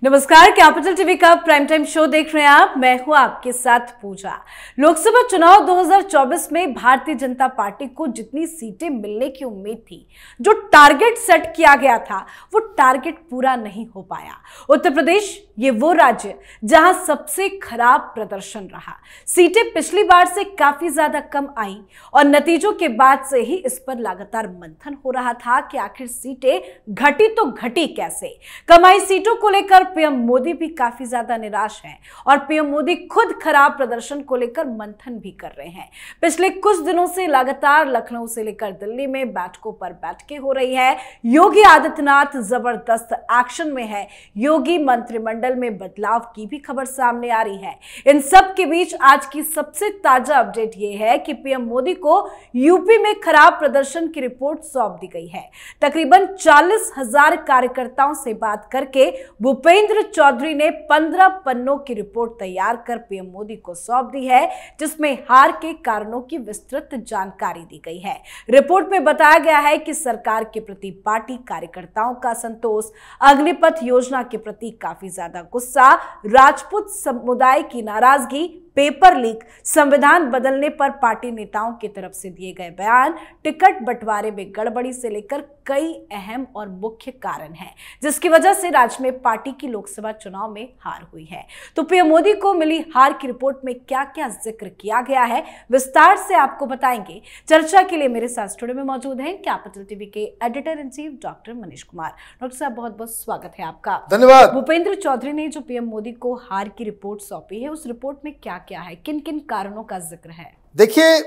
नमस्कार, capital TV का prime time show देख रहे हैं आप। मैं हूं आपके साथ पूजा। लोकसभा चुनाव 2024 में भारतीय जनता पार्टी को जितनी सीटें मिलने की उम्मीद थी, जो टारगेट सेट किया गया था, वो टारगेट पूरा नहीं हो पाया। उत्तर प्रदेश ये वो राज्य जहां सबसे खराब प्रदर्शन रहा। सीटें पिछली बार से काफी ज्यादा कम आई और नतीजों के बाद से ही इस पर लगातार मंथन हो रहा था कि आखिर सीटें घटी तो घटी कैसे। कमाई सीटों को लेकर पीएम मोदी भी काफी ज्यादा निराश हैं और पीएम मोदी खुद खराब प्रदर्शन को लेकर मंथन भी कर रहे हैं। पिछले कुछ दिनों से लगातार लखनऊ से लेकर दिल्ली में बैठकों पर बैठकें हो रही है। योगी आदित्यनाथ जबरदस्त एक्शन में है। योगी मंत्रिमंडल में बदलाव की भी खबर सामने आ रही है। इन सब के बीच आज की सबसे ताजा अपडेट यह है कि पीएम मोदी को यूपी में खराब प्रदर्शन की रिपोर्ट सौंप दी गई है। तकरीबन 40,000 कार्यकर्ताओं से बात करके भूपेंद्र चौधरी ने 15 पन्नों की रिपोर्ट तैयार कर पीएम मोदी को सौंप दी है, जिसमें हार के कारणों की विस्तृत जानकारी दी गई है। रिपोर्ट में बताया गया है कि सरकार के प्रति पार्टी कार्यकर्ताओं का असंतोष, अग्निपथ योजना के प्रति काफी ज्यादा गुस्सा, राजपूत समुदाय की नाराजगी, पेपर लीक, संविधान बदलने पर पार्टी नेताओं की तरफ से दिए गए बयान, टिकट बंटवारे में गड़बड़ी से लेकर कई अहम और मुख्य कारण हैं, जिसकी वजह से राज्य में पार्टी की लोकसभा चुनाव में हार हुई है। तो पीएम मोदी को मिली हार की रिपोर्ट में क्या क्या जिक्र किया गया है, विस्तार से आपको बताएंगे। चर्चा के लिए मेरे साथ स्टूडियो में मौजूद हैं कैपिटल टीवी के editor in chief doctor Manish Kumar. Doctor साहब, बहुत बहुत स्वागत है आपका। धन्यवाद। भूपेंद्र चौधरी ने जो पीएम मोदी को हार की रिपोर्ट सौंपी है, उस रिपोर्ट में क्या क्या है, किन किन कारणों का जिक्र है? देखिए,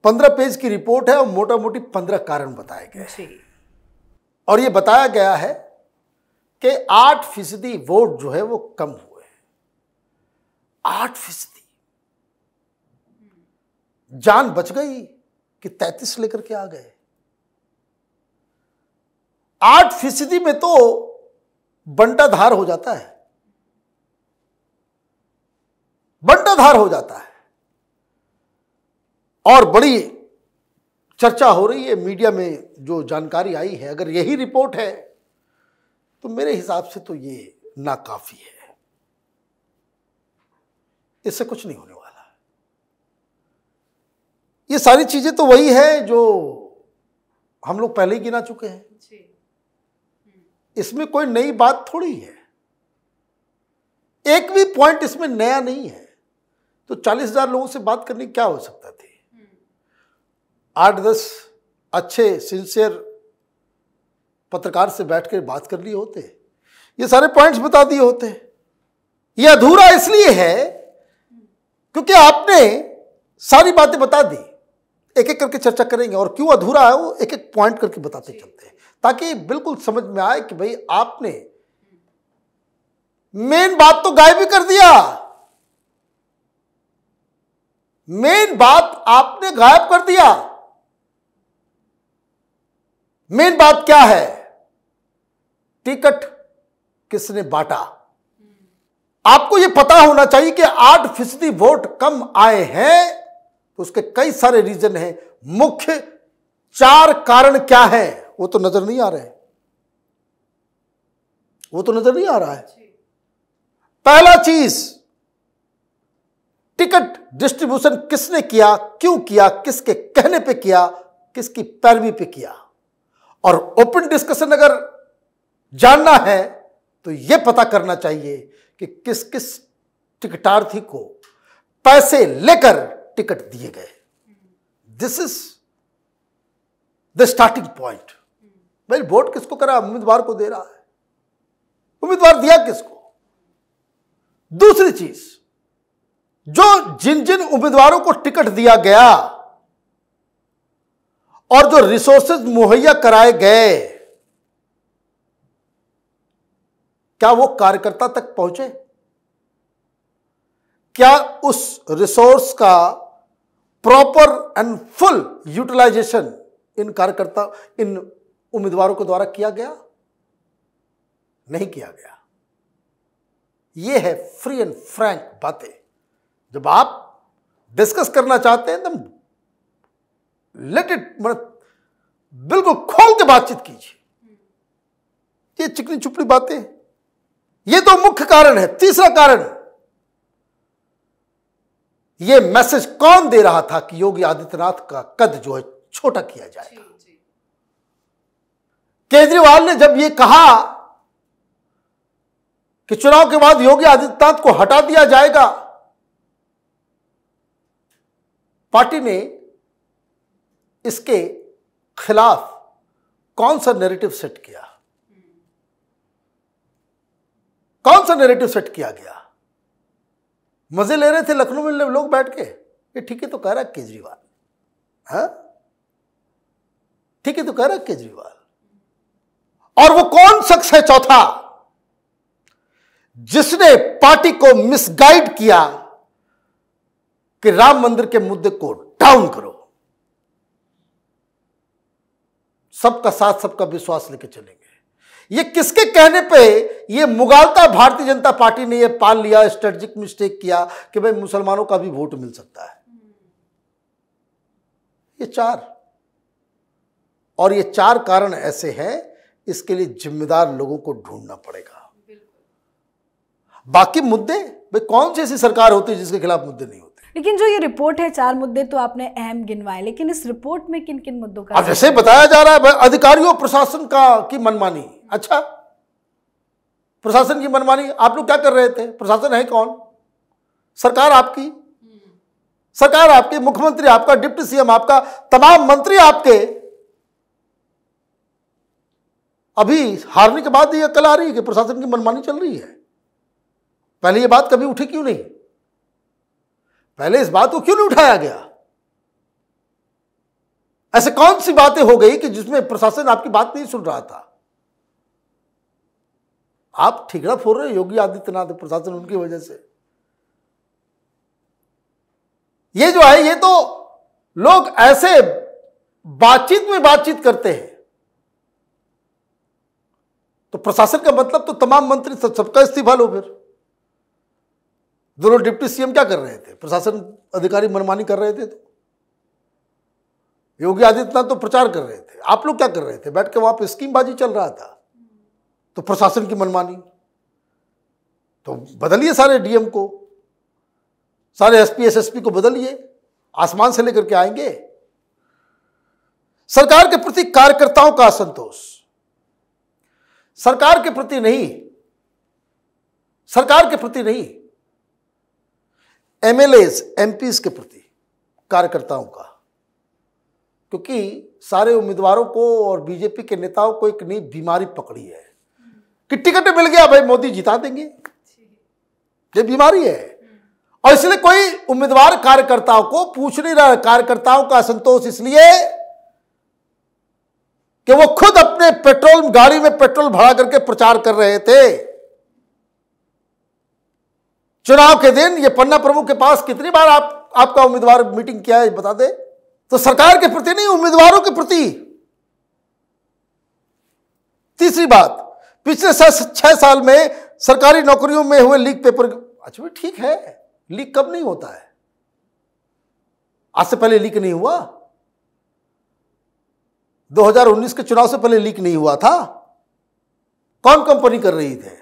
15 पेज की रिपोर्ट है और मोटा मोटी 15 कारण बताए गए और ये बताया गया है कि 8% वोट जो है वो कम हुए। 8% जान बच गई कि 33 लेकर के आ गए। 8% में तो बंटाधार हो जाता है, बंटाधार हो जाता है। और बड़ी चर्चा हो रही है मीडिया में, जो जानकारी आई है, अगर यही रिपोर्ट है तो मेरे हिसाब से तो ये नाकाफी है। इससे कुछ नहीं होने वाला। ये सारी चीजें तो वही है जो हम लोग पहले ही गिना चुके हैं। इसमें कोई नई बात थोड़ी है, एक भी पॉइंट इसमें नया नहीं है। तो 40,000 लोगों से बात करने की क्या हो सकता थी? 8-10 अच्छे सिंसियर पत्रकार से बैठ कर बात कर लिए होते, ये सारे पॉइंट्स बता दिए होते। ये अधूरा इसलिए है क्योंकि आपने सारी बातें बता दी। एक एक करके चर्चा करेंगे और क्यों अधूरा है वो एक एक पॉइंट करके बताते चलते हैं, ताकि बिल्कुल समझ में आए कि भाई आपने मेन बात तो गायब ही कर दिया। मेन बात आपने गायब कर दिया। मेन बात क्या है? टिकट किसने बांटा। आपको यह पता होना चाहिए कि 8% वोट कम आए हैं तो उसके कई सारे रीजन हैं। मुख्य 4 कारण क्या है वो तो नजर नहीं आ रहे, वो तो नजर नहीं आ रहा है। पहला चीज, टिकट डिस्ट्रीब्यूशन किसने किया, क्यों किया, किसके कहने पे किया, किसकी पैरवी पे किया। और ओपन डिस्कशन अगर जानना है तो यह पता करना चाहिए कि किस किस टिकटार्थी को पैसे लेकर टिकट दिए गए। This is the starting point. भाई वोट किसको करा? उम्मीदवार को दे रहा है। उम्मीदवार दिया किसको? दूसरी चीज, जो जिन जिन उम्मीदवारों को टिकट दिया गया और जो रिसोर्सेज मुहैया कराए गए, क्या वो कार्यकर्ता तक पहुंचे? क्या उस रिसोर्स का प्रॉपर एंड फुल यूटिलाइजेशन इन उम्मीदवारों के द्वारा किया गया? नहीं किया गया। यह है फ्री एंड फ्रैंक बातें। जब आप डिस्कस करना चाहते हैं तो लेट इट, बिल्कुल खोल के बातचीत कीजिए। ये चिकनी चुपड़ी बातें यह तो मुख्य कारण है। तीसरा कारण, यह मैसेज कौन दे रहा था कि योगी आदित्यनाथ का कद जो है छोटा किया जाएगा। केजरीवाल ने जब यह कहा कि चुनाव के बाद योगी आदित्यनाथ को हटा दिया जाएगा, पार्टी ने इसके खिलाफ कौन सा नैरेटिव सेट किया, कौन सा नैरेटिव सेट किया गया। मजे ले रहे थे लखनऊ में लोग बैठ के, ये ठीक है तो कह रहा है केजरीवाल, हाँ ठीक है तो कह रहा है केजरीवाल। और वो कौन शख्स है चौथा, जिसने पार्टी को मिसगाइड किया कि राम मंदिर के मुद्दे को डाउन करो, सबका साथ सबका विश्वास लेके चलेंगे। ये किसके कहने पे ये मुगालता भारतीय जनता पार्टी ने ये पाल लिया, स्ट्रेटेजिक मिस्टेक किया कि भाई मुसलमानों का भी वोट मिल सकता है। ये चार, और ये चार कारण ऐसे हैं, इसके लिए जिम्मेदार लोगों को ढूंढना पड़ेगा। बाकी मुद्दे, भाई कौन सी ऐसी सरकार होती है जिसके खिलाफ मुद्दे नहीं होते। लेकिन जो ये रिपोर्ट है, 4 मुद्दे तो आपने अहम गिनवाए, लेकिन इस रिपोर्ट में किन किन मुद्दों का, अब जैसे बताया जा रहा है अधिकारियों प्रशासन की मनमानी। अच्छा, प्रशासन की मनमानी, आप लोग क्या कर रहे थे? प्रशासन है कौन? सरकार आपकी, सरकार आपकी, मुख्यमंत्री आपका, डिप्टी सीएम आपका, तमाम मंत्री आपके। अभी हारने के बाद ये अकल आ रही है कि प्रशासन की मनमानी चल रही है। पहले ये बात कभी उठी क्यों नहीं? पहले इस बात को क्यों नहीं उठाया गया? ऐसे कौन सी बातें हो गई कि जिसमें प्रशासन आपकी बात नहीं सुन रहा था? आप ठिकरा फोड़ रहे योगी आदित्यनाथ, प्रशासन उनकी वजह से। ये जो है, ये तो लोग ऐसे बातचीत में बातचीत करते हैं, तो प्रशासन का मतलब तो तमाम मंत्री सबका इस्तीफा लो। फिर दोनों डिप्टी सीएम क्या कर रहे थे? प्रशासन अधिकारी मनमानी कर रहे थे, तो योगी आदित्यनाथ तो प्रचार कर रहे थे, आप लोग क्या कर रहे थे? बैठ के वहां पे स्कीमबाजी चल रहा था। तो प्रशासन की मनमानी, तो बदलिए सारे डीएम को, सारे एसपी एसएसपी को बदलिए, आसमान से लेकर के आएंगे। सरकार के प्रति कार्यकर्ताओं का असंतोष, सरकार के प्रति नहीं, सरकार के प्रति नहीं, एमएलएज एमपीज के प्रति कार्यकर्ताओं का, क्योंकि सारे उम्मीदवारों को और बीजेपी के नेताओं को एक नई बीमारी पकड़ी है कि टिकट मिल गया भाई मोदी जिता देंगे, ये बीमारी है। और इसलिए कोई उम्मीदवार कार्यकर्ताओं को पूछ नहीं रहा। कार्यकर्ताओं का असंतोष इसलिए कि वो खुद अपने पेट्रोल गाड़ी में पेट्रोल भरा करके प्रचार कर रहे थे। चुनाव के दिन ये पन्ना प्रमुख के पास कितनी बार आपका उम्मीदवार मीटिंग किया है बता दे। तो सरकार के प्रति नहीं, उम्मीदवारों के प्रति। तीसरी बात, पिछले 6 साल में सरकारी नौकरियों में हुए लीक पेपर। अच्छा ठीक है, लीक कब नहीं होता है? आज से पहले लीक नहीं हुआ? 2019 के चुनाव से पहले लीक नहीं हुआ था? कौन कंपनी कर रही थे?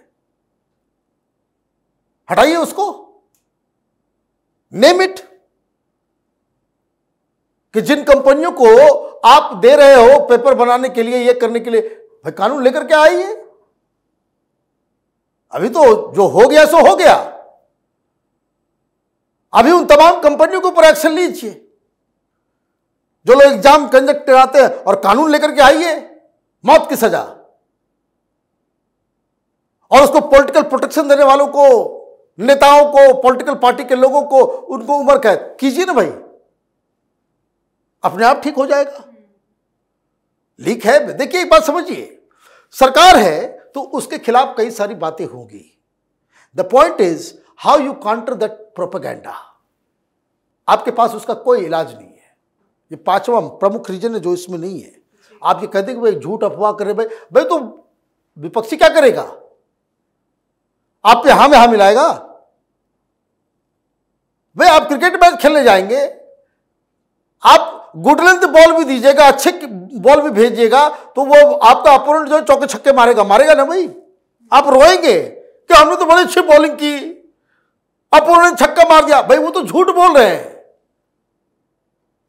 हटाइए उसको, नेम इट, कि जिन कंपनियों को आप दे रहे हो पेपर बनाने के लिए, ये करने के लिए, भाई कानून लेकर के आइए। अभी तो जो हो गया सो हो गया, अभी उन तमाम कंपनियों के ऊपर एक्शन लीजिए जो लोग एग्जाम कंडक्ट कराते हैं, और कानून लेकर के आइए, मौत की सजा। और उसको पॉलिटिकल प्रोटेक्शन देने वालों को, नेताओं को, पॉलिटिकल पार्टी के लोगों को, उनको उम्र कैद कीजिए ना भाई, अपने आप ठीक हो जाएगा। लीक है, देखिए एक बात समझिए, सरकार है तो उसके खिलाफ कई सारी बातें होंगी। The point is how you counter that propaganda. आपके पास उसका कोई इलाज नहीं है। ये 5वां प्रमुख रीजन है जो इसमें नहीं है। आप ये कहते हैं कि भाई झूठ अफवाह करे, भाई तो विपक्षी क्या करेगा? आप पे हाँ में हाँ मिलाएगा? भाई आप क्रिकेट मैच खेलने जाएंगे, आप गुड लेंथ बॉल भी दीजिएगा, अच्छे बॉल भी भेजिएगा, तो वो आपका अपोनेंट जो चौके छक्के मारेगा ना भाई, आप रोएंगे कि हमने तो बड़ी अच्छी बॉलिंग की, अपोनेंट छक्का मार दिया। भाई वो तो झूठ बोल रहे हैं।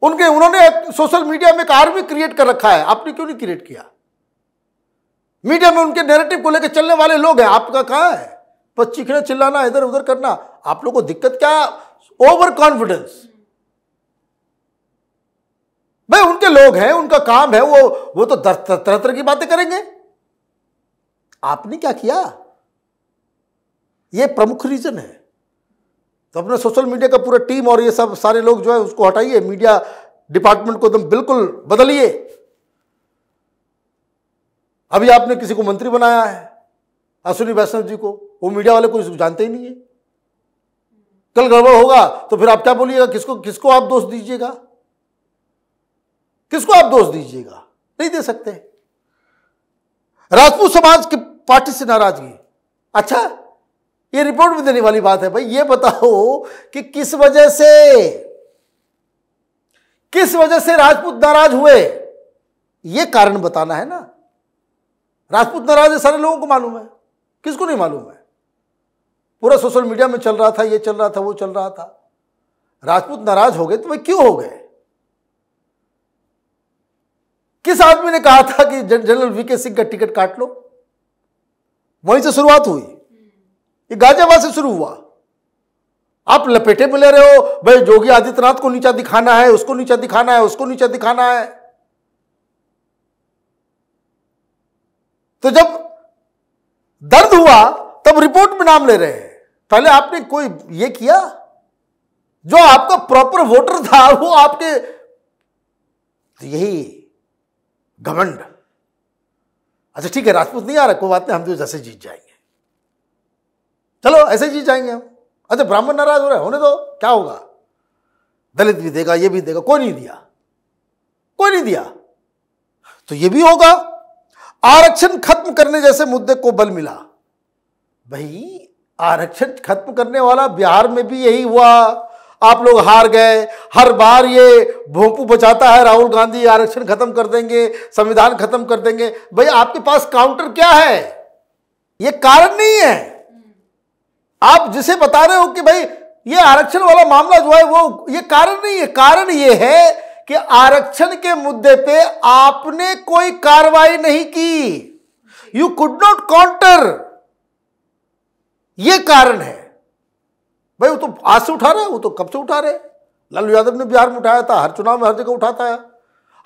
उन्होंने सोशल मीडिया में एक आर्मी क्रिएट कर रखा है, आपने क्यों नहीं क्रिएट किया? मीडिया में उनके नैरेटिव को लेकर चलने वाले लोग हैं, आपका कहां है? बस चीखना चिल्लाना, इधर उधर करना। आप लोगों को दिक्कत क्या है? Over confidence. भाई उनके लोग हैं, उनका काम है, वो तो तरह तरह की बातें करेंगे। आपने क्या किया? ये प्रमुख रीजन है। तो अपने सोशल मीडिया का पूरा टीम और ये सब सारे लोग जो है उसको हटाइए, मीडिया डिपार्टमेंट को एकदम बिल्कुल बदलिए। अभी आपने किसी को मंत्री बनाया है, अश्विनी वैष्णव जी को, वो मीडिया वाले कोई जानते ही नहीं है। कल गड़बड़ होगा तो फिर आप क्या बोलिएगा? किसको आप दोष दीजिएगा? किसको आप दोष दीजिएगा? नहीं दे सकते। राजपूत समाज की पार्टी से नाराजगी, अच्छा ये रिपोर्ट में देने वाली बात है। भाई ये बताओ कि किस वजह से राजपूत नाराज हुए, ये कारण बताना है ना। राजपूत नाराज है, सारे लोगों को मालूम है, किसको नहीं मालूम है? पूरा सोशल मीडिया में चल रहा था, ये चल रहा था, वो चल रहा था। राजपूत नाराज हो गए तो भाई क्यों हो गए? किस आदमी ने कहा था कि जनरल वीके सिंह का टिकट काट लो? वहीं से शुरुआत हुई, ये गाजियाबाद से शुरू हुआ। आप लपेटे में ले रहे हो, भाई योगी आदित्यनाथ को नीचा दिखाना है, उसको नीचा दिखाना है, उसको नीचा दिखाना है। तो जब दर्द हुआ तब रिपोर्ट में नाम ले रहे हैं। पहले आपने कोई ये किया? जो आपका प्रॉपर वोटर था वो आपके, तो यही घमंड। अच्छा ठीक है, राजपूत नहीं आ रहा, कोई बात नहीं, हम तो जैसे जीत जाएंगे, चलो ऐसे जीत जाएंगे हम। अच्छा ब्राह्मण नाराज हो रहे हैं, होने दो, क्या होगा? दलित भी देगा, ये भी देगा, कोई नहीं दिया तो ये भी होगा। आरक्षण खत्म करने जैसे मुद्दे को बल मिला। भाई आरक्षण खत्म करने वाला बिहार में भी यही हुआ, आप लोग हार गए। हर बार ये भोंपू बचाता है राहुल गांधी, आरक्षण खत्म कर देंगे, संविधान खत्म कर देंगे। भाई आपके पास काउंटर क्या है? ये कारण नहीं है। आप जिसे बता रहे हो कि भाई ये आरक्षण वाला मामला जो है वो, ये कारण नहीं है। कारण ये है कि आरक्षण के मुद्दे पे आपने कोई कार्रवाई नहीं की, यू कुड नॉट काउंटर, ये कारण है। भाई वो तो आज से उठा रहे हैं, वो तो कब से उठा रहे हैं। लालू यादव ने बिहार में उठाया था, हर चुनाव में हर जगह उठाता है।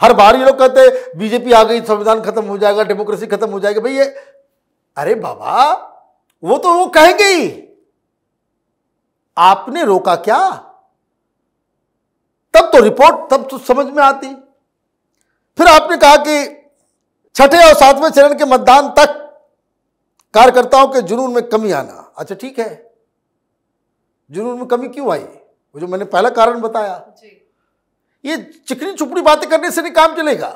हर बार ये लोग कहते हैं बीजेपी आ गई, संविधान खत्म हो जाएगा, डेमोक्रेसी खत्म हो जाएगी। भाई ये, अरे बाबा वो तो वो कहेंगे ही, आपने रोका क्या? तब तो रिपोर्ट, तब तो समझ में आती। फिर आपने कहा कि छठे और सातवें चरण के मतदान तक कार्यकर्ताओं के जुनून में कमी आना। अच्छा ठीक है, जुनून में कमी क्यों आई? वो जो मैंने पहला कारण बताया जी। ये चिकनी चुपड़ी बातें करने से नहीं काम चलेगा।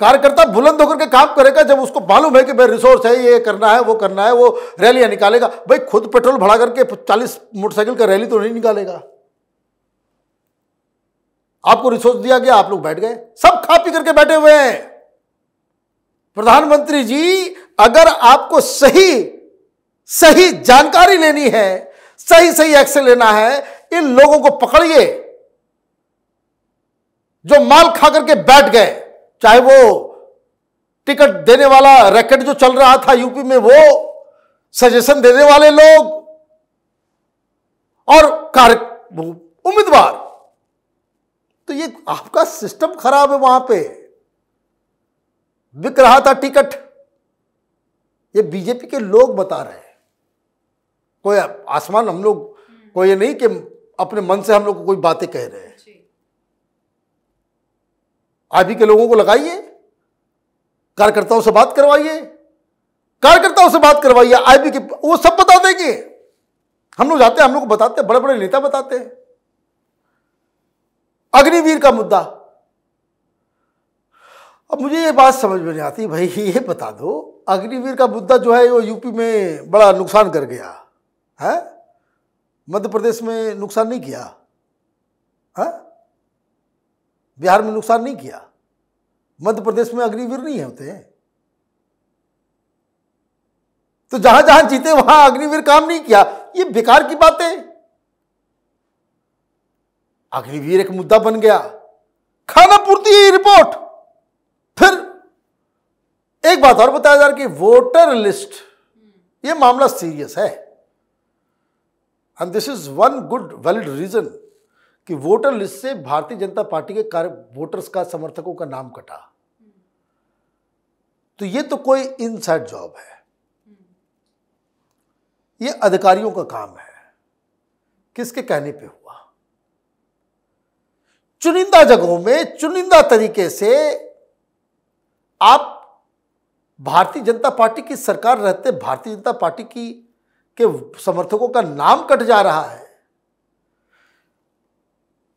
कार्यकर्ता बुलंद होकर के काम करेगा जब उसको मालूम है कि भाई रिसोर्स है, ये करना है, वो करना है, वो रैलियां निकालेगा। भाई खुद पेट्रोल भरा करके 40 मोटरसाइकिल का रैली तो नहीं निकालेगा। आपको रिसोर्स दिया गया, आप लोग बैठ गए, सब खा पी करके बैठे हुए हैं। प्रधानमंत्री जी, अगर आपको सही जानकारी लेनी है, सही एक्शन लेना है, इन लोगों को पकड़िए जो माल खा करके बैठ गए। चाहे वो टिकट देने वाला रैकेट जो चल रहा था यूपी में, वो सजेशन देने वाले लोग और उम्मीदवार, तो ये आपका सिस्टम खराब है। वहां पे बिक रहा था टिकट, ये बीजेपी के लोग बता रहे हैं। कोई आसमान, हम लोग कोई ये नहीं कि अपने मन से हम लोग को कोई बातें कह रहे हैं। आईबी के लोगों को लगाइए, कार्यकर्ताओं से बात करवाइए, आईबी के वो सब बता देंगे। हम लोग जाते हैं, हम लोग को बताते हैं, बड़े बड़े नेता बताते हैं। अग्निवीर का मुद्दा, अब मुझे ये बात समझ में नहीं आती, भाई ये बता दो, अग्निवीर का मुद्दा जो है वो यूपी में बड़ा नुकसान कर गया है, मध्य प्रदेश में नुकसान नहीं किया है, बिहार में नुकसान नहीं किया, मध्य प्रदेश में अग्निवीर नहीं होते हैं। तो जहां जहां जीते वहां अग्निवीर काम नहीं किया, ये बेकार की बातें। अग्निवीर एक मुद्दा बन गया, खाना पूर्ति रिपोर्ट। फिर एक बात और बताया जा रहा कि वोटर लिस्ट, ये मामला सीरियस है। And this is one good valid reason कि वोटर लिस्ट से भारतीय जनता पार्टी के वोटर्स का, समर्थकों का नाम कटा। तो ये तो कोई इनसाइड जॉब है, ये अधिकारियों का काम है। किसके कहने पे हुआ? चुनिंदा जगहों में चुनिंदा तरीके से आप भारतीय जनता पार्टी की सरकार रहते भारतीय जनता पार्टी के समर्थकों का नाम कट जा रहा है।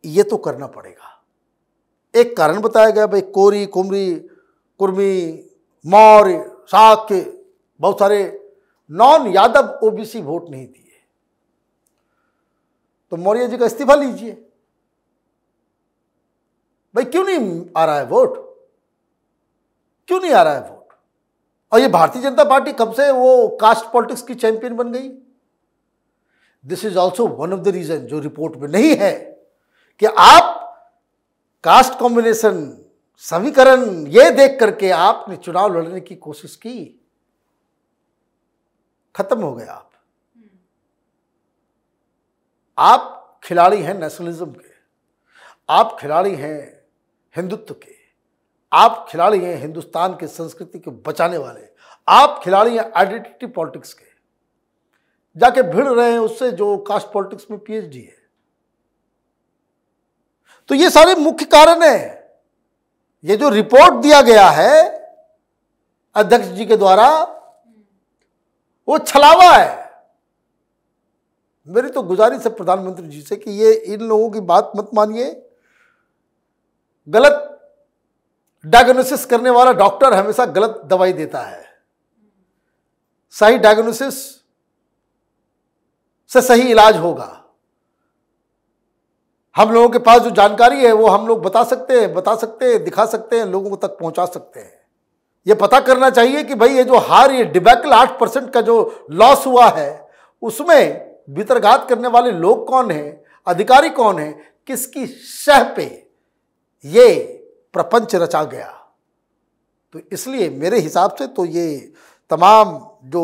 ये तो करना पड़ेगा। एक कारण बताया गया, भाई कोरी, कुमरी, कुर्मी, मौर्य, शाक्य, बहुत सारे नॉन यादव ओबीसी वोट नहीं दिए, तो मौर्य जी का इस्तीफा लीजिए। भाई क्यों नहीं आ रहा है वोट? क्यों नहीं आ रहा है वोट? और ये भारतीय जनता पार्टी कब से वो कास्ट पॉलिटिक्स की चैंपियन बन गई? This is also one of the reason जो रिपोर्ट में नहीं है कि आप कास्ट कॉम्बिनेशन, समीकरण ये देख करके आपने चुनाव लड़ने की कोशिश की, खत्म हो गए आप खिलाड़ी हैं नेशनलिज्म के, आप खिलाड़ी हैं हिंदुत्व के, आप खिलाड़ी हैं हिंदुस्तान की संस्कृति को बचाने वाले, आप खिलाड़ी हैं आइडेंटिटी पॉलिटिक्स के। जाके भिड़ रहे हैं उससे जो कास्ट पॉलिटिक्स में पीएचडी है। तो ये सारे मुख्य कारण है। ये जो रिपोर्ट दिया गया है अध्यक्ष जी के द्वारा, वो छलावा है। मेरी तो गुजारिश है प्रधानमंत्री जी से कि ये इन लोगों की बात मत मानिए। गलत डायग्नोसिस करने वाला डॉक्टर हमेशा गलत दवाई देता है। सही डायग्नोसिस से सही इलाज होगा। हम लोगों के पास जो जानकारी है वो हम लोग बता सकते हैं, दिखा सकते हैं, लोगों तक पहुंचा सकते हैं। ये पता करना चाहिए कि भाई ये जो हार, ये डिबैकल 8% का जो लॉस हुआ है, उसमें भीतरघात करने वाले लोग कौन हैं, अधिकारी कौन हैं, किसकी शह पे ये प्रपंच रचा गया। तो इसलिए मेरे हिसाब से तो ये तमाम जो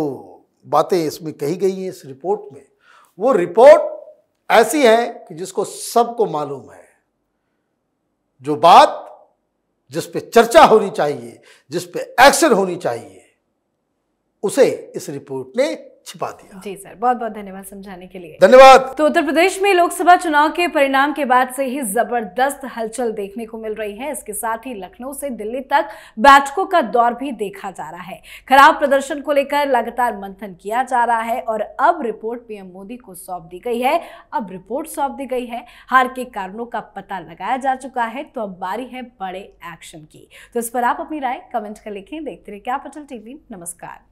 बातें इसमें कही गई हैं इस रिपोर्ट में, वो रिपोर्ट ऐसी है कि जिसको सबको मालूम है। जो बात जिस पे चर्चा होनी चाहिए, जिस पे एक्शन होनी चाहिए, उसे इस रिपोर्ट ने छिपा दिया। जी सर, बहुत बहुत धन्यवाद समझाने के लिए। धन्यवाद। तो उत्तर प्रदेश में लोकसभा चुनाव के परिणाम के बाद से ही जबरदस्त हलचल देखने को मिल रही है। इसके साथ ही लखनऊ से दिल्ली तक बैठकों का दौर भी देखा जा रहा है। खराब प्रदर्शन को लेकर लगातार मंथन किया जा रहा है और अब रिपोर्ट पीएम मोदी को सौंप दी गई है। अब रिपोर्ट सौंप दी गई है, हार के कारणों का पता लगाया जा चुका है, तो अब बारी है बड़े एक्शन की। तो इस पर आप अपनी राय कमेंट कर लिखें। देखते रहिए कैपिटल टीवी। नमस्कार।